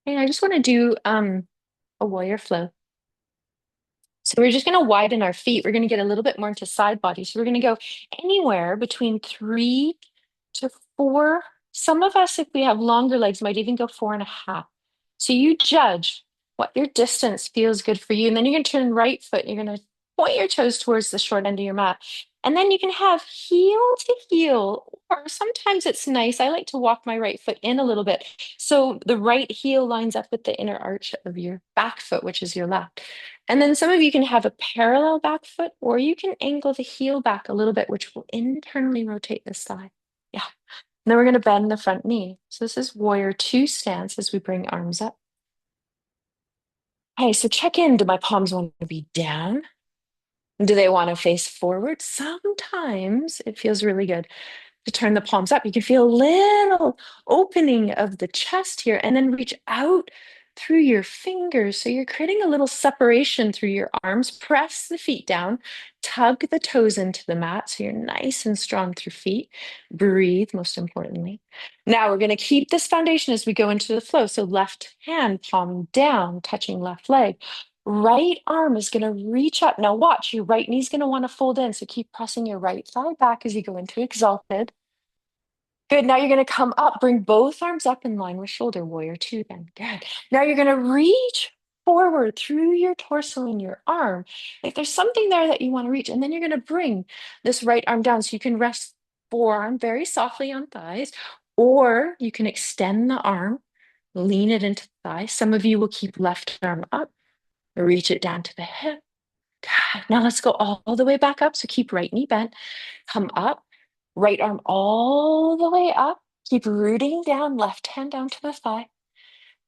Hey, I just want to do a warrior flow. So we're just going to widen our feet. We're going to get a little bit more into side body. So we're going to go anywhere between 3 to 4. Some of us, if we have longer legs, might even go 4.5. So you judge what your distance feels good for you. And then you're going to turn right foot. You're going to point your toes towards the short end of your mat. And then you can have heel to heel, or sometimes it's nice. I like to walk my right foot in a little bit. So the right heel lines up with the inner arch of your back foot, which is your left. And then some of you can have a parallel back foot, or you can angle the heel back a little bit, which will internally rotate this thigh. Yeah. And then we're going to bend the front knee. So this is warrior two stance as we bring arms up. Hey, so check in. Do my palms want to be down? Do they want to face forward? Sometimes it feels really good to turn the palms up. You can feel a little opening of the chest here and then reach out through your fingers. So you're creating a little separation through your arms. Press the feet down, tug the toes into the mat so you're nice and strong through feet. Breathe, most importantly. Now we're going to keep this foundation as we go into the flow. So left hand, palm down, touching left leg. Right arm is going to reach up. Now watch, your right knee is going to want to fold in. So keep pressing your right thigh back as you go into exalted. Good. Now you're going to come up, bring both arms up in line with shoulder warrior two then. Good. Now you're going to reach forward through your torso and your arm. If there's something there that you want to reach, and then you're going to bring this right arm down so you can rest forearm very softly on thighs, or you can extend the arm, lean it into the thigh. Some of you will keep left arm up, reach it down to the hip. Good. Now let's go all the way back up. So keep right knee bent, come up. Right arm all the way up. Keep rooting down, left hand down to the thigh.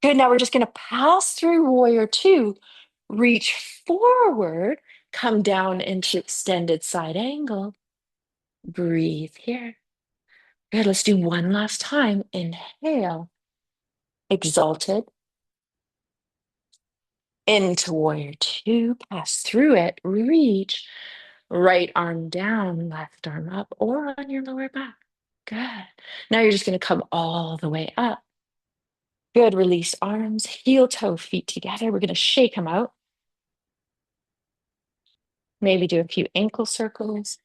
Good. Now we're just going to pass through warrior two. Reach forward, come down into extended side angle. Breathe here. Good. Let's do one last time. Inhale, exalted. Into warrior two. Pass through it. Reach. Right arm down, left arm up, or on your lower back. Good. Now you're just going to come all the way up. Good. Release arms, heel toe, feet together. We're going to shake them out. Maybe do a few ankle circles.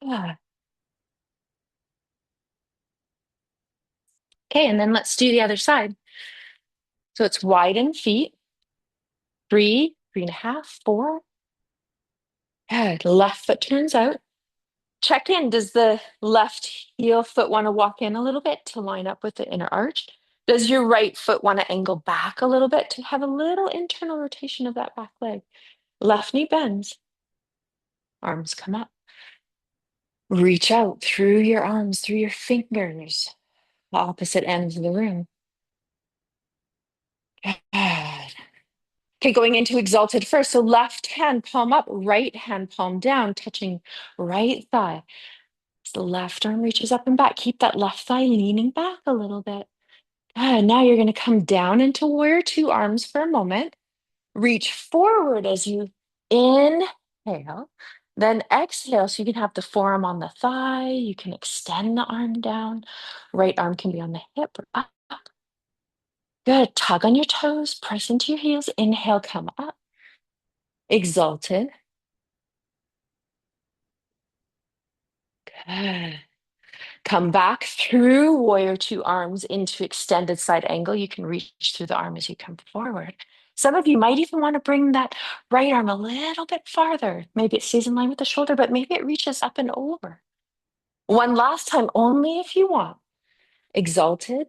Ah. Okay, and then let's do the other side. So it's widen feet. 3.5, 4. Good. Left foot turns out. Check in. Does the left heel foot want to walk in a little bit to line up with the inner arch? Does your right foot want to angle back a little bit to have a little internal rotation of that back leg? Left knee bends. Arms come up. Reach out through your arms, through your fingers, opposite ends of the room. Good. Okay, going into exalted first. So left hand palm up, right hand palm down, touching right thigh. So the left arm reaches up and back. Keep that left thigh leaning back a little bit. Good. Now you're going to come down into warrior two, arms for a moment. Reach forward as you inhale, then exhale. So you can have the forearm on the thigh. You can extend the arm down. Right arm can be on the hip or up. Good. Tug on your toes, press into your heels. Inhale, come up. Exalted. Good. Come back through warrior two, arms into extended side angle. You can reach through the arm as you come forward. Some of you might even want to bring that right arm a little bit farther. Maybe it stays in line with the shoulder, but maybe it reaches up and over. One last time, only if you want. Exalted,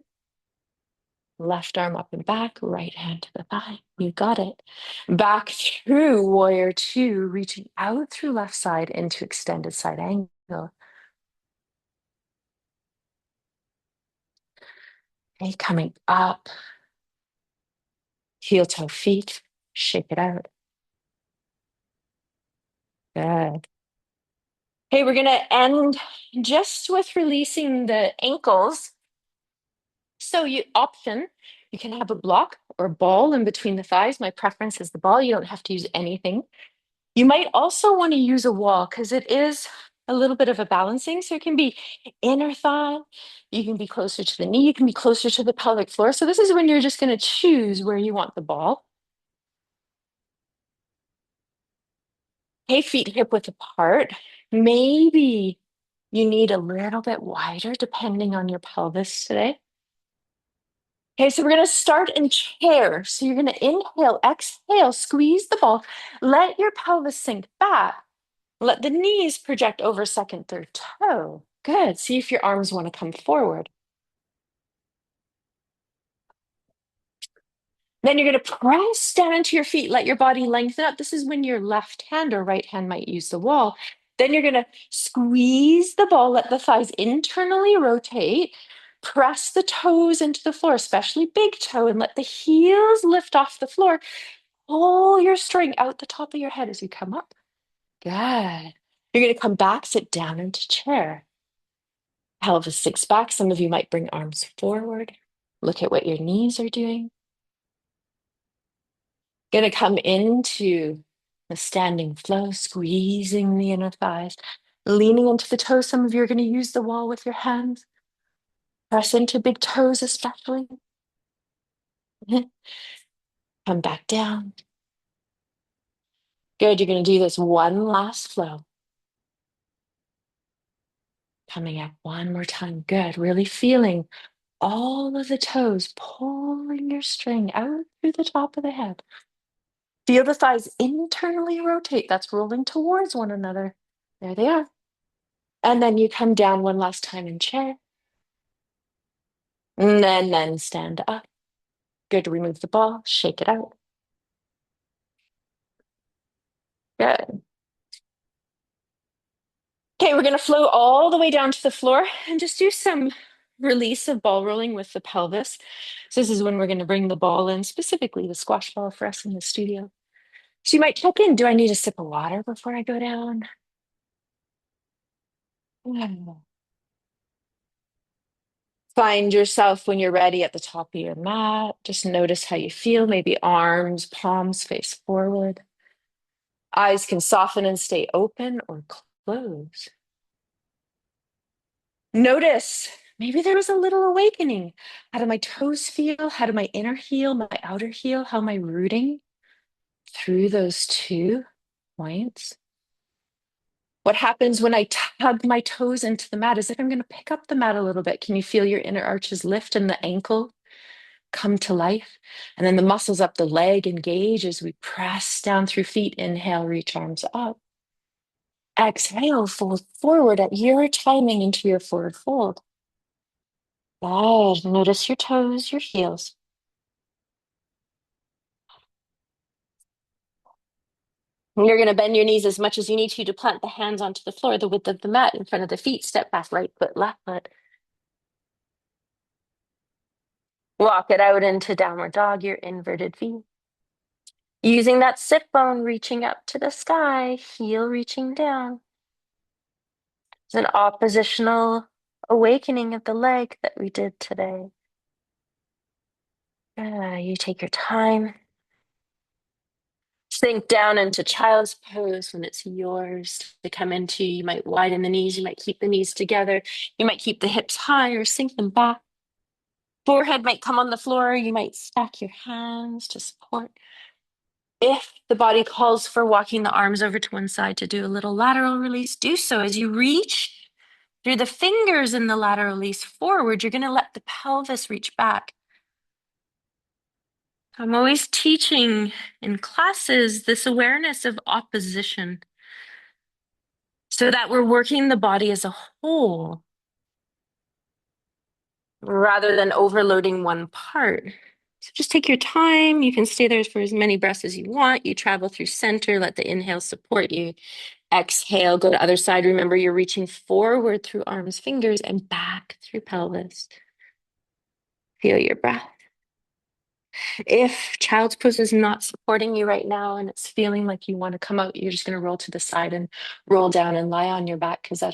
left arm up and back, right hand to the thigh. You got it. Back through warrior two, reaching out through left side into extended side angle. Okay, coming up, heel toe feet, shake it out. Good. Okay, we're going to end just with releasing the ankles. So you can have a block or ball in between the thighs. My preference is the ball. You don't have to use anything. You might also want to use a wall because it is a little bit of a balancing. So it can be inner thigh, you can be closer to the knee, you can be closer to the pelvic floor. So this is when you're just going to choose where you want the ball. Okay, feet hip width apart. Maybe you need a little bit wider depending on your pelvis today. Okay, so we're going to start in chair. So you're going to inhale, exhale, squeeze the ball, let your pelvis sink back. Let the knees project over second, third toe. Good. See if your arms want to come forward. Then you're going to press down into your feet. Let your body lengthen up. This is when your left hand or right hand might use the wall. Then you're going to squeeze the ball. Let the thighs internally rotate. Press the toes into the floor, especially big toe, and let the heels lift off the floor. Pull your string out the top of your head as you come up. Good. You're going to come back, sit down into chair. Pelvis sinks back. Some of you might bring arms forward. Look at what your knees are doing. Going to come into the standing flow, squeezing the inner thighs, leaning into the toes. Some of you are going to use the wall with your hands. Press into big toes, especially. Come back down. Good. You're going to do this one last flow. Coming up one more time. Good. Really feeling all of the toes pulling your string out through the top of the head. Feel the thighs internally rotate. That's rolling towards one another. There they are. And then you come down one last time in chair. And then stand up. Good. Remove the ball. Shake it out. Good. Okay, we're going to flow all the way down to the floor and just do some release of ball rolling with the pelvis. So this is when we're going to bring the ball in, specifically the squash ball for us in the studio. So you might check in. Do I need a sip of water before I go down? Find yourself when you're ready at the top of your mat. Just notice how you feel. Maybe arms, palms face forward. Eyes can soften and stay open or close. Notice maybe there was a little awakening. How do my toes feel? How do my inner heel, my outer heel? How am I rooting through those 2 points? What happens when I tug my toes into the mat? As if I'm going to pick up the mat a little bit. Can you feel your inner arches lift and the ankle come to life? And then the muscles up the leg engage as we press down through feet. Inhale, reach arms up. Exhale, fold forward at your timing into your forward fold. Good. Notice your toes, your heels. You're going to bend your knees as much as you need to plant the hands onto the floor, the width of the mat in front of the feet. Step back, right foot, left foot. Walk it out into downward dog, your inverted V. Using that sit bone, reaching up to the sky, heel reaching down. It's an oppositional awakening of the leg that we did today. You take your time. Sink down into child's pose when it's yours to come into. You might widen the knees, you might keep the knees together, you might keep the hips high or sink them back. Forehead might come on the floor, you might stack your hands to support. If the body calls for walking the arms over to one side to do a little lateral release, do so. As you reach through the fingers in the lateral release forward, you're going to let the pelvis reach back. I'm always teaching in classes this awareness of opposition so that we're working the body as a whole rather than overloading one part. So just take your time. You can stay there for as many breaths as you want. You travel through center, let the inhale support you. Exhale, go to other side. Remember, you're reaching forward through arms, fingers, and back through pelvis. Feel your breath. If child's pose is not supporting you right now and it's feeling like you want to come out, you're just going to roll to the side and roll down and lie on your back because that